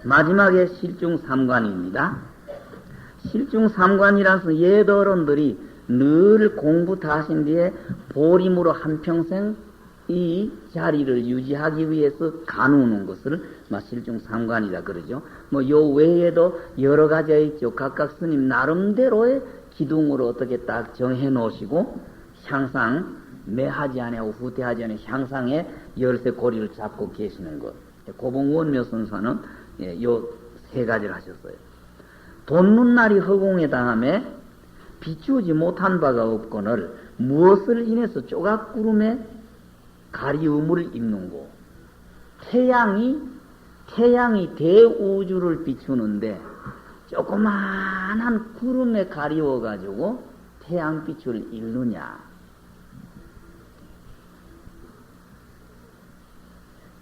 마지막에 실중삼관입니다. 실중삼관이라서 옛 어른들이 늘 공부 다 하신 뒤에 보림으로 한평생 이 자리를 유지하기 위해서 가누는 것을 실중삼관이라 그러죠. 요 외에도 여러 가지가 있죠. 각각 스님 나름대로의 기둥으로 어떻게 딱 정해 놓으시고 향상 매하지 아니하고 후퇴하지 아니하고 향상의 열쇠 고리를 잡고 계시는 것. 고봉원묘 선사는 요 세 가지를 하셨어요. 돋는 날이 허공에 닿음에 비추지 못한 바가 없거늘 무엇을 인해서 조각구름에 가리움을 입는고, 태양이 대우주를 비추는데 조그마한 구름에 가리워가지고 태양빛을 잃느냐.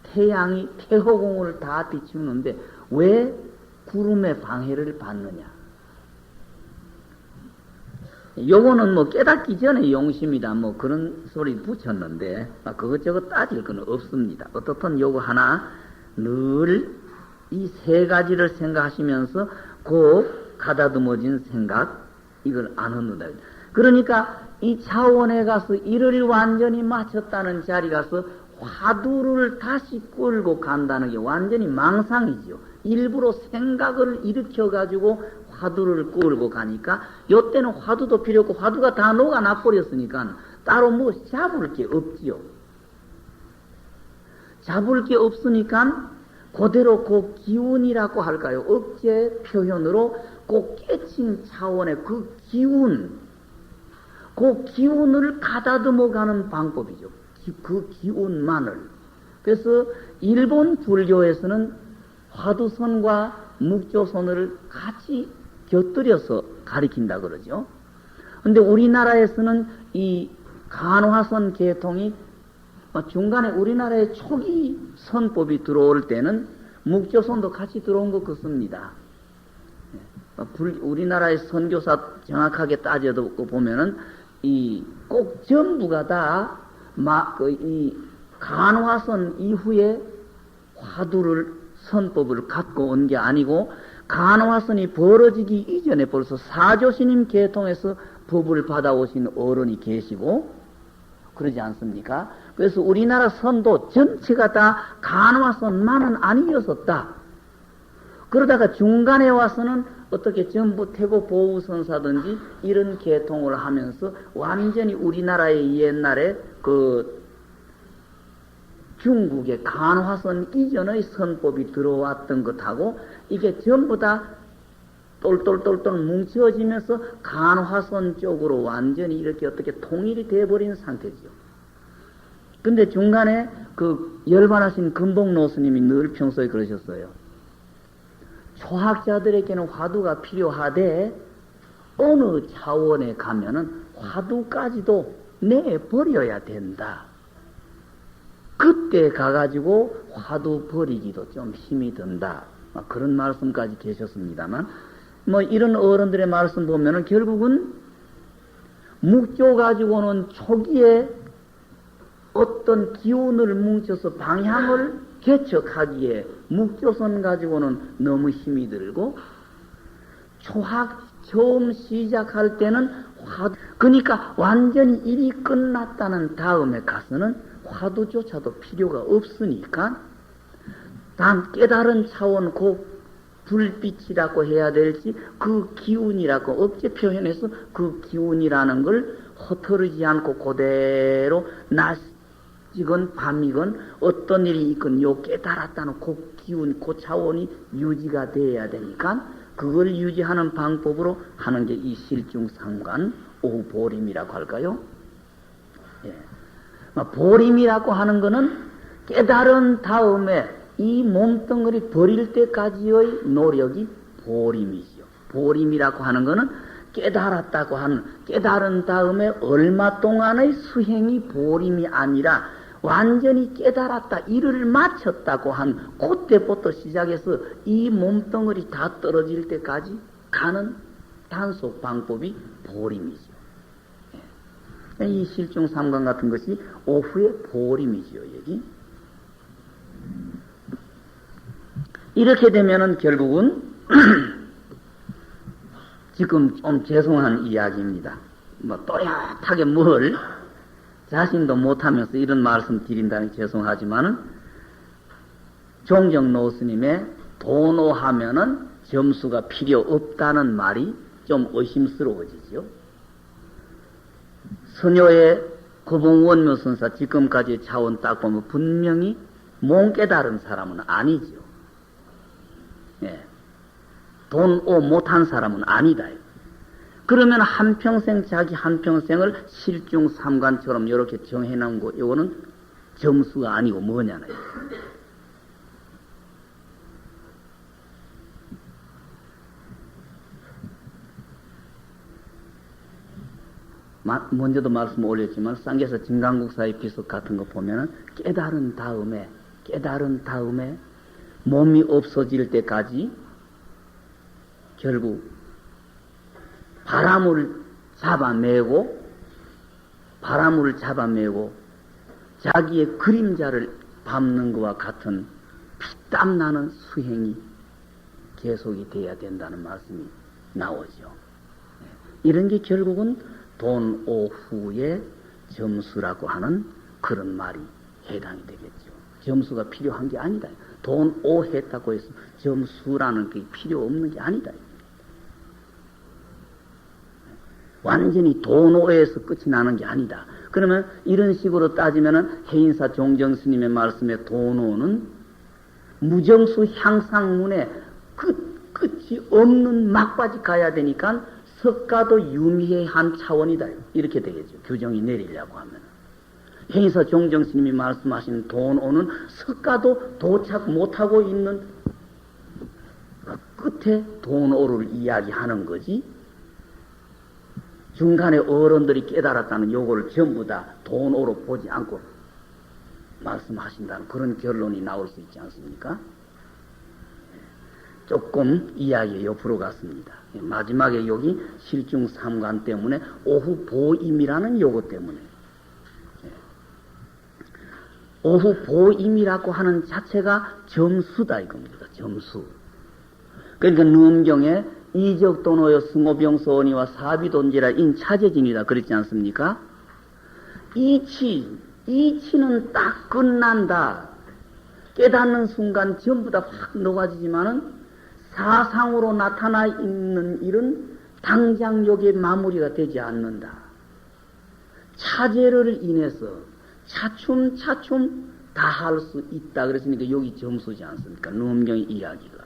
태양이 태허공을 다 비추는데 왜 구름의 방해를 받느냐. 요거는 깨닫기 전에 용심이다 그런 소리 붙였는데 그것저것 따질 건 없습니다. 어떻든 요거 하나 늘 이 세 가지를 생각하시면서 그 가다듬어진 생각 이걸 안 얻는다. 그러니까 이 차원에 가서 이를 완전히 마쳤다는 자리 가서 화두를 다시 끌고 간다는 게 완전히 망상이지요. 일부러 생각을 일으켜가지고 화두를 끌고 가니까 요때는 화두도 필요 없고 화두가 다 녹아나 버렸으니까 따로 잡을 게 없지요. 잡을 게 없으니까 그대로 그 기운이라고 할까요? 억제 표현으로 그 깨친 차원의 그 기운을 가다듬어 가는 방법이죠. 그 기운만을. 그래서 일본 불교에서는 화두선과 묵조선을 같이 곁들여서 가리킨다 그러죠. 근데 우리나라에서는 이 간화선 계통이 중간에 우리나라의 초기 선법이 들어올 때는 묵조선도 같이 들어온 것 같습니다. 우리나라의 선교사 정확하게 따져도 보면은 꼭 전부가 다 이 간화선 이후에 화두를 선법을 갖고 온 게 아니고 간화선이 벌어지기 이전에 벌써 사조스님 계통에서 법을 받아오신 어른이 계시고 그러지 않습니까? 그래서 우리나라 선도 전체가 다 간화선만은 아니었었다. 그러다가 중간에 와서는 어떻게 전부 태고 보우선사든지 이런 계통을 하면서 완전히 우리나라의 옛날에 그 중국의 간화선 이전의 선법이 들어왔던 것하고 이게 전부 다 똘똘똘똘 뭉쳐지면서 간화선 쪽으로 완전히 이렇게 어떻게 통일이 되어버린 상태죠. 근데 중간에 그 열반하신 금봉노 스님이 늘 평소에 그러셨어요. 초학자들에게는 화두가 필요하되 어느 차원에 가면은 화두까지도 내버려야 된다. 그때 가가지고 화두 버리기도 좀 힘이 든다. 그런 말씀까지 계셨습니다만 이런 어른들의 말씀 보면은 결국은 묵조 가지고는 초기에 어떤 기운을 뭉쳐서 방향을 개척하기에 묵조선 가지고는 너무 힘이 들고 초학 처음 시작할 때는 그러니까 완전히 일이 끝났다는 다음에 가서는 화두조차도 필요가 없으니까 단 깨달은 차원 그 불빛이라고 해야 될지 그 기운이라고 억제 표현해서 그 기운이라는 걸 허투르지 않고 그대로 낮이건 밤이건 어떤 일이 있건 요 깨달았다는 그 기운 그 차원이 유지가 돼야 되니까 그걸 유지하는 방법으로 하는 게 이 실중상관 오보림이라고 할까요? 예. 보림이라고 하는 거는 깨달은 다음에 이 몸뚱어리 버릴 때까지의 노력이 보림이지요. 보림이라고 하는 거는 깨달았다고 하는, 깨달은 다음에 얼마 동안의 수행이 보림이 아니라 완전히 깨달았다, 일을 마쳤다고 한 그때부터 시작해서 이 몸뚱어리 다 떨어질 때까지 가는 단속 방법이 보림이죠. 이 실중삼관 같은 것이 오후의 보림이지요, 여기. 이렇게 되면은 결국은 지금 좀 죄송한 이야기입니다. 뭐 또렷하게 뭘 자신도 못하면서 이런 말씀 드린다니 죄송하지만은 종정노 스님의 도노하면은 점수가 필요 없다는 말이 좀 의심스러워지죠. 선녀의 고봉원묘선사 지금까지 차원 딱 보면 분명히 못 깨달은 사람은 아니죠. 예. 돈오 못한 사람은 아니다. 그러면 한평생 자기 한평생을 실중 삼관처럼 이렇게 정해놓은 거 이거는 점수가 아니고 뭐냐나요. 먼저도 말씀 올렸지만 쌍계사 진강국사의 비석 같은 거 보면은 깨달은 다음에 몸이 없어질 때까지 결국 바람을 잡아매고 자기의 그림자를 밟는 것과 같은 피땀 나는 수행이 계속이 돼야 된다는 말씀이 나오죠. 이런 게 결국은 돈 오후의 점수라고 하는 그런 말이 해당이 되겠죠. 점수가 필요한 게 아니다. 돈 오 했다고 해서 점수라는 게 필요 없는 게 아니다. 완전히 돈 오에서 끝이 나는 게 아니다. 그러면 이런 식으로 따지면은 해인사 종정스님의 말씀에 돈 오는 무정수 향상문에 끝이 없는 막바지 가야 되니까 석가도 유미의 한 차원이다. 이렇게 되겠죠. 규정이 내리려고 하면. 해인사 종정스님이 말씀하신 돈 오는 석가도 도착 못하고 있는 끝에 돈 오를 이야기하는 거지. 중간에 어른들이 깨달았다는 요거를 전부 다 돈 오로 보지 않고 말씀하신다는 그런 결론이 나올 수 있지 않습니까? 조금 이야기가 옆으로 갔습니다. 마지막에 여기 실중 삼관 때문에 오후 보임이라는 요거 때문에 오후 보임이라고 하는 자체가 점수다 이겁니다. 점수. 그러니까 num경에 이적도노여 승오병소원이와 사비돈지라 인차재진이다 그랬지 않습니까? 이치는 딱 끝난다. 깨닫는 순간 전부 다 확 녹아지지만은 사상으로 나타나 있는 일은 당장 여기에 마무리가 되지 않는다. 차제를 인해서 차츰 다 할 수 있다. 그랬으니까 여기 점수지 않습니까? num경의 이야기가.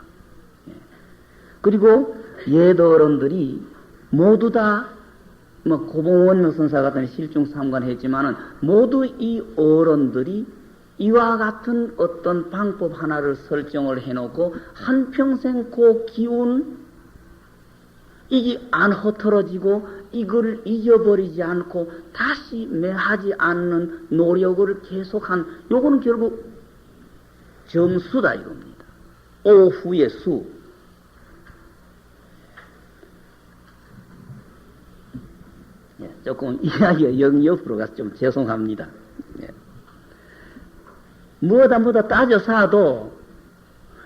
그리고 예더어른들이 모두 다 고봉원명선사 같은 실중 삼관했지만은 모두 이 어른들이 이와 같은 어떤 방법 하나를 설정을 해놓고 한평생 그 기운 이게 안 흩어지고 이걸 잊어버리지 않고 다시 매하지 않는 노력을 계속한 요거는 결국 점수다 이겁니다. 오후의 수. 조금 이야기가 옆으로 가서 좀 죄송합니다. 뭐다 따져서도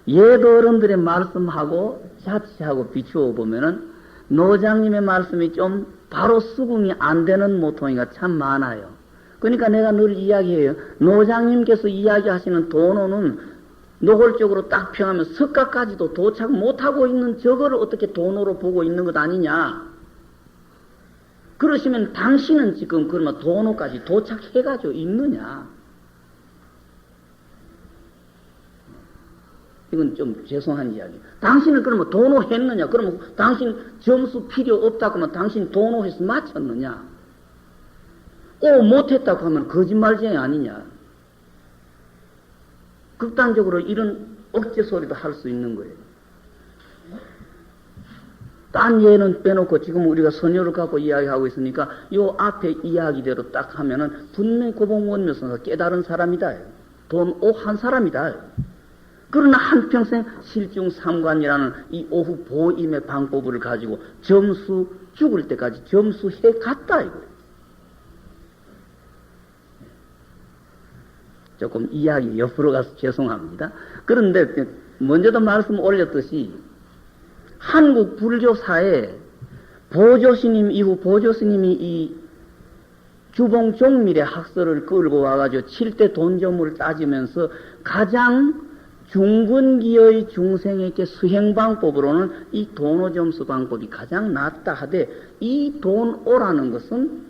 예도 어른들의 말씀하고 자치하고 비추어 보면은 노장님의 말씀이 좀 바로 수긍이 안 되는 모통이가 참 많아요. 그러니까 내가 늘 이야기해요. 노장님께서 이야기하시는 도노는 노골적으로 딱 평하면 석가까지도 도착 못하고 있는 저거를 어떻게 도노로 보고 있는 것 아니냐. 그러시면 당신은 지금 그러면 도노까지 도착해가지고 있느냐? 이건 좀 죄송한 이야기. 당신은 그러면 도노했느냐? 그러면 당신 점수 필요 없다고 하면 당신 도노해서 마쳤느냐? 못했다고 하면 거짓말쟁이 아니냐? 극단적으로 이런 억제 소리도 할 수 있는 거예요. 딴 예는 빼놓고 지금 우리가 선녀를 갖고 이야기하고 있으니까 요 앞에 이야기대로 딱 하면은 분명히 고봉원묘선사 깨달은 사람이다. 돈 오 한 사람이다. 그러나 한평생 실중 삼관이라는 이 오후 보임의 방법을 가지고 점수 죽을 때까지 점수해 갔다 이거예요. 조금 이야기 옆으로 가서 죄송합니다. 그런데 먼저도 말씀 올렸듯이 한국 불교사에 보조스님 이후 보조스님이 이 주봉 종밀의 학설을 끌고 와가지고 7대 돈점을 따지면서 가장 중근기의 중생에게 수행방법으로는 이 돈오점수 방법이 가장 낫다 하되, 이 돈오라는 것은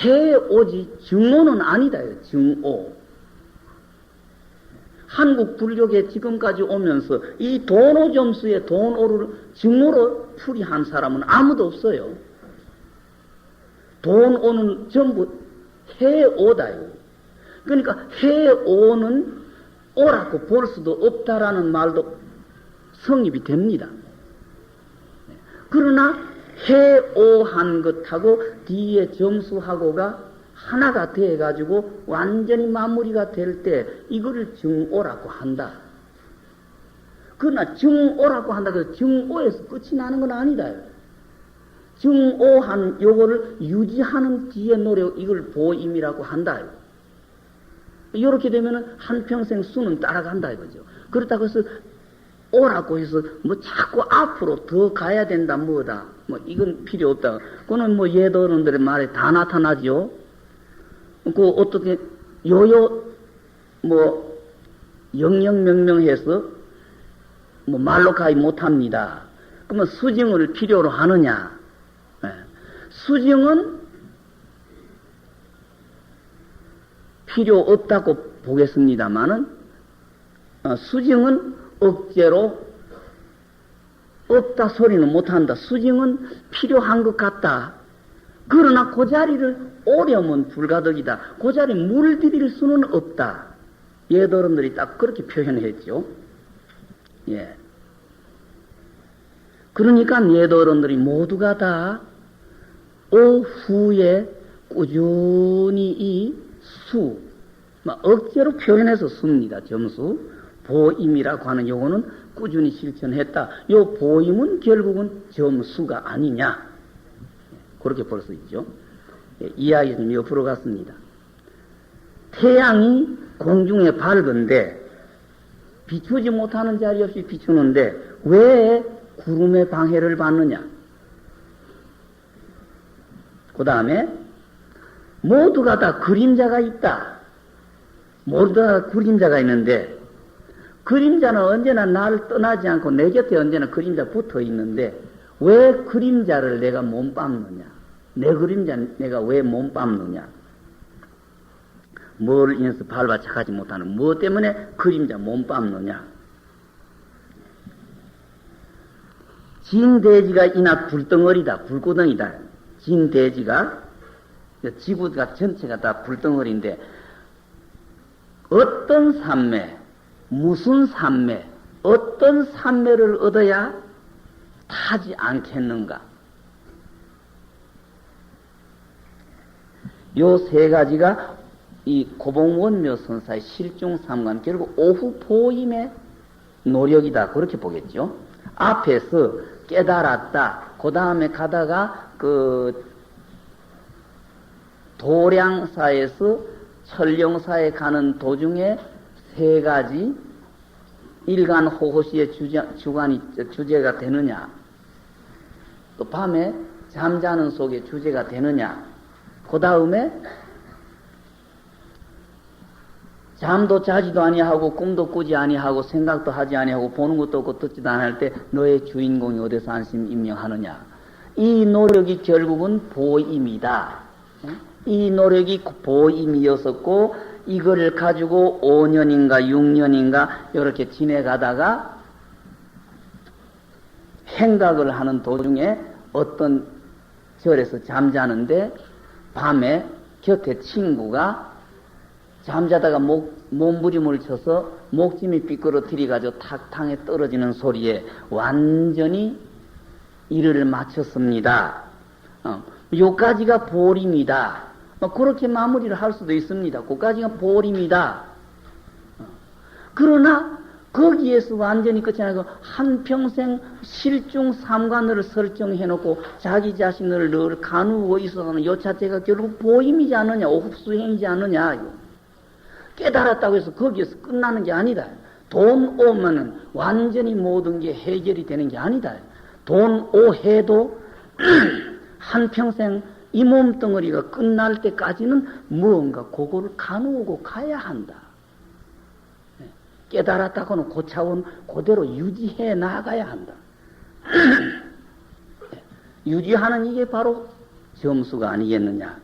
해오지 증오는 아니다. 증오. 한국 불교계 지금까지 오면서 이 돈오점수의 돈오를 증오로 풀이한 사람은 아무도 없어요. 돈오는 전부 해오다요. 그러니까 해오는 오라고 볼 수도 없다라는 말도 성립이 됩니다. 그러나 해오한 것하고 뒤에 점수하고가 하나가 돼가지고 완전히 마무리가 될 때 이거를 증오라고 한다. 그러나 증오라고 한다고 해서 증오에서 끝이 나는 건 아니다. 증오한 요거를 유지하는 뒤에 노력, 이걸 보임이라고 한다. 이렇게 되면은 한평생 수는 따라간다 이거죠. 그렇다고 해서 오라고 해서 뭐 자꾸 앞으로 더 가야 된다 뭐다 뭐 이건 필요 없다. 그거는 뭐 예도론들의 말에 다 나타나죠. 그 어떻게 요요 뭐 영영명명해서 뭐 말로 가지 못합니다. 그러면 수증을 필요로 하느냐? 수증은 필요 없다고 보겠습니다만은 수증은 억제로 없다 소리는 못한다. 수증은 필요한 것 같다. 그러나 그 자리를 오려면 불가덕이다. 그 자리에 물들일 수는 없다. 예도론들이 딱 그렇게 표현했죠. 예. 그러니까 예도론들이 모두가 다 오후에 꾸준히 이 수, 억제로 표현해서 씁니다. 점수. 보임이라고 하는 요거는 꾸준히 실천했다. 요 보임은 결국은 점수가 아니냐. 그렇게 볼 수 있죠. 이야기 좀 옆으로 갔습니다. 태양이 공중에 밝은데 비추지 못하는 자리 없이 비추는데 왜 구름의 방해를 받느냐. 그 다음에 모두가 다 그림자가 있다. 모두가 그림자가 있는데 그림자는 언제나 나를 떠나지 않고 내 곁에 언제나 그림자 붙어 있는데 왜 그림자를 내가 몸밟느냐? 내 그림자 내가 왜 몸밟느냐? 뭘 인해서 밟아 착하지 못하는 뭐 때문에 그림자 몸밟느냐? 진대지가 이나 불덩어리다. 불구덩이다. 진대지가 지구가 전체가 다 불덩어리인데 어떤 산매, 무슨 산매, 어떤 산매를 얻어야 타지 않겠는가? 요 세 가지가 이 고봉원묘 선사의 실중삼관, 결국 오후 보임의 노력이다. 그렇게 보겠죠. 앞에서 깨달았다. 그 다음에 가다가 도량사에서 천령사에 가는 도중에 세 가지 일간 호호시의 주제가 되느냐, 또 밤에 잠자는 속에 주제가 되느냐, 그 다음에 잠도 자지도 아니하고 꿈도 꾸지 아니하고 생각도 하지 아니하고 보는 것도 없고 듣지도 않을 때 너의 주인공이 어디서 안심 임명하느냐. 이 노력이 결국은 보임이다. 이 노력이 보임이었었고 이거를 가지고 5년인가 6년인가 이렇게 지내가다가 행각을 하는 도중에 어떤 절에서 잠자는데 밤에 곁에 친구가 잠자다가 몸부림을 쳐서 목짐이 삐끄러뜨려가지고 탁탕에 떨어지는 소리에 완전히 이를 마쳤습니다. 요까지가 보림이다. 그렇게 마무리를 할 수도 있습니다. 그까지가 보림이다. 그러나 거기에서 완전히 끝이 아니고 한평생 실중 삼관을 설정해놓고 자기 자신을 늘 가누고 있어서는 요 자체가 결국 보임이지 않느냐, 오후수행이지 않느냐. 깨달았다고 해서 거기에서 끝나는 게 아니다. 돈 오면은 완전히 모든 게 해결이 되는 게 아니다. 돈 오해도 한평생 이 몸덩어리가 끝날 때까지는 무언가 그거를 가누고 가야 한다. 깨달았다고는 그 차원 그대로 유지해 나가야 한다. 유지하는 이게 바로 점수가 아니겠느냐.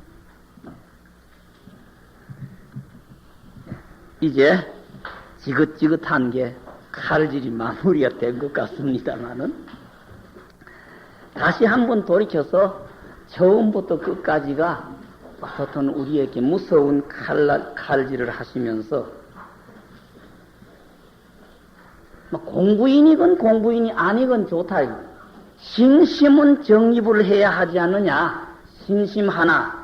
이제 지긋지긋한 게 칼질이 마무리가 된 것 같습니다만은 다시 한번 돌이켜서 처음부터 끝까지가 어떤 우리에게 무서운 칼질을 하시면서 공부인이건 공부인이 아니건 좋다. 신심은 정립을 해야 하지 않느냐. 신심 하나.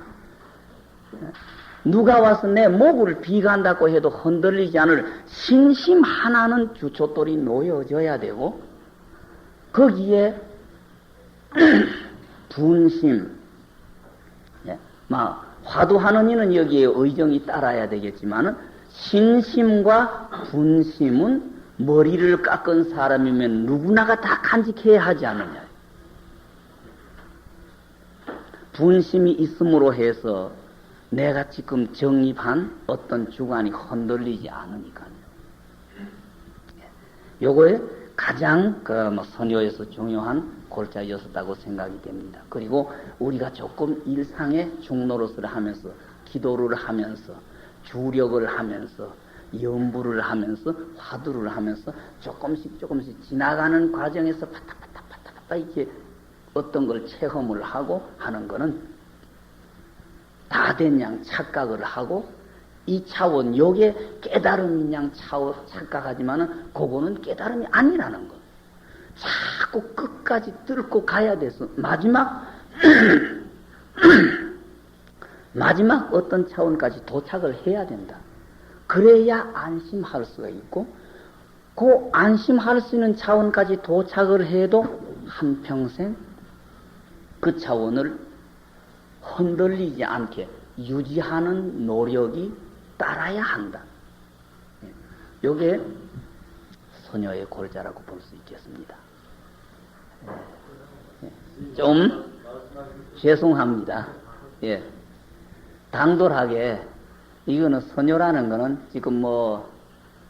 누가 와서 내 목을 비간다고 해도 흔들리지 않을 신심 하나는 주춧돌이 놓여져야 되고 거기에 분심, 화두하는 이는 여기에 의정이 따라야 되겠지만은 신심과 분심은 머리를 깎은 사람이면 누구나가 다 간직해야 하지 않느냐. 분심이 있음으로 해서 내가 지금 정립한 어떤 주관이 흔들리지 않으니까요. 요거에 가장 선요에서 중요한 골자였었다고 생각이 됩니다. 그리고 우리가 조금 일상의 중노릇을 하면서 기도를 하면서 주력을 하면서 연부를 하면서 화두를 하면서 조금씩 지나가는 과정에서 파닥파닥 이렇게 어떤 걸 체험을 하고 하는 거는 다 된 양 착각을 하고 이 차원 요게 깨달음인 양 착각하지만은 그거는 깨달음이 아니라는 거. 자꾸 끝까지 뚫고 가야 돼서 마지막 어떤 차원까지 도착을 해야 된다. 그래야 안심할 수가 있고 그 안심할 수 있는 차원까지 도착을 해도 한평생 그 차원을 흔들리지 않게 유지하는 노력이 따라야 한다. 요게 소녀의 골자라고 볼 수 있겠습니다. 좀 죄송합니다. 예. 당돌하게 이거는 소녀라는 거는 지금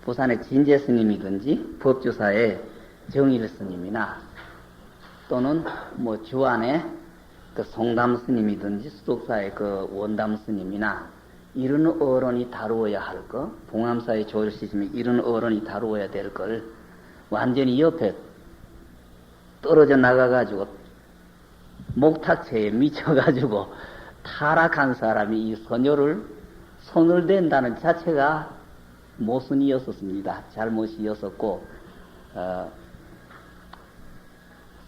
부산의 진재 스님이든지 법주사의 정일 스님이나 또는 주안의 그 송담 스님이든지 수독사의 그 원담 스님이나 이런 어른이 다루어야 할 거, 봉암사의 조일시심이 이런 어른이 다루어야 될 걸 완전히 옆에 떨어져 나가가지고 목탁체에 미쳐가지고 타락한 사람이 이 소녀를 손을 댄다는 자체가 모순이었었습니다. 잘못이었었고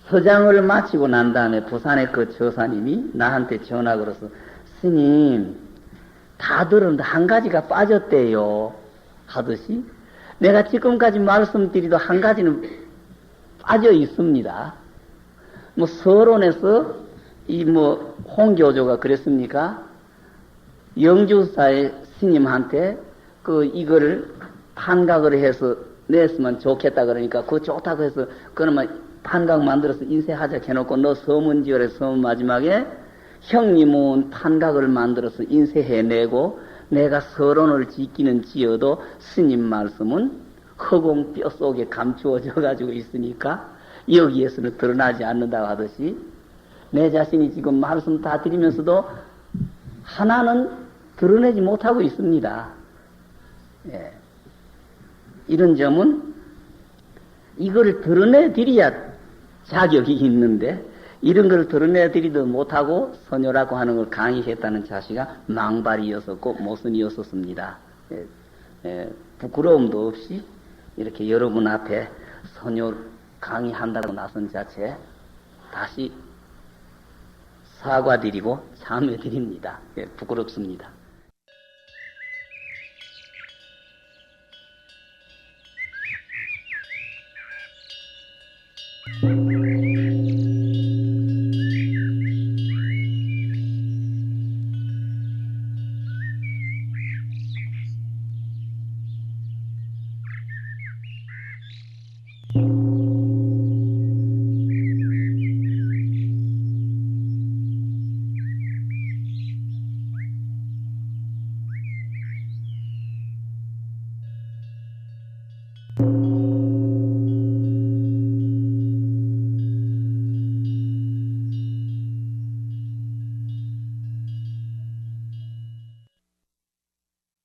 서장을 마치고 난 다음에 부산의 그 저사님이 나한테 전화 걸어서 스님 다들은 한 가지가 빠졌대요 하듯이 내가 지금까지 말씀드리도 한 가지는 빠져 있습니다. 서론에서 홍교조가 그랬습니까? 영주사의 스님한테 이거를 판각을 해서 냈으면 좋겠다 그러니까 그거 좋다고 해서 그러면 판각 만들어서 인쇄하자 해놓고 너 서문지어래 서문 마지막에 형님은 판각을 만들어서 인쇄해내고 내가 서론을 짓기는 지어도 스님 말씀은 허공 뼛속에 감추어져 가지고 있으니까 여기에서는 드러나지 않는다고 하듯이 내 자신이 지금 말씀 다 드리면서도 하나는 드러내지 못하고 있습니다. 예. 이런 점은 이걸 드러내드려야 자격이 있는데 이런 걸 드러내드리도 못하고 선녀라고 하는 걸 강의했다는 자시가 망발이었었고 모순이었었습니다. 부끄러움도 없이 이렇게 여러분 앞에 선녀 강의한다고 나선 자체 다시 사과드리고 참여드립니다. 부끄럽습니다.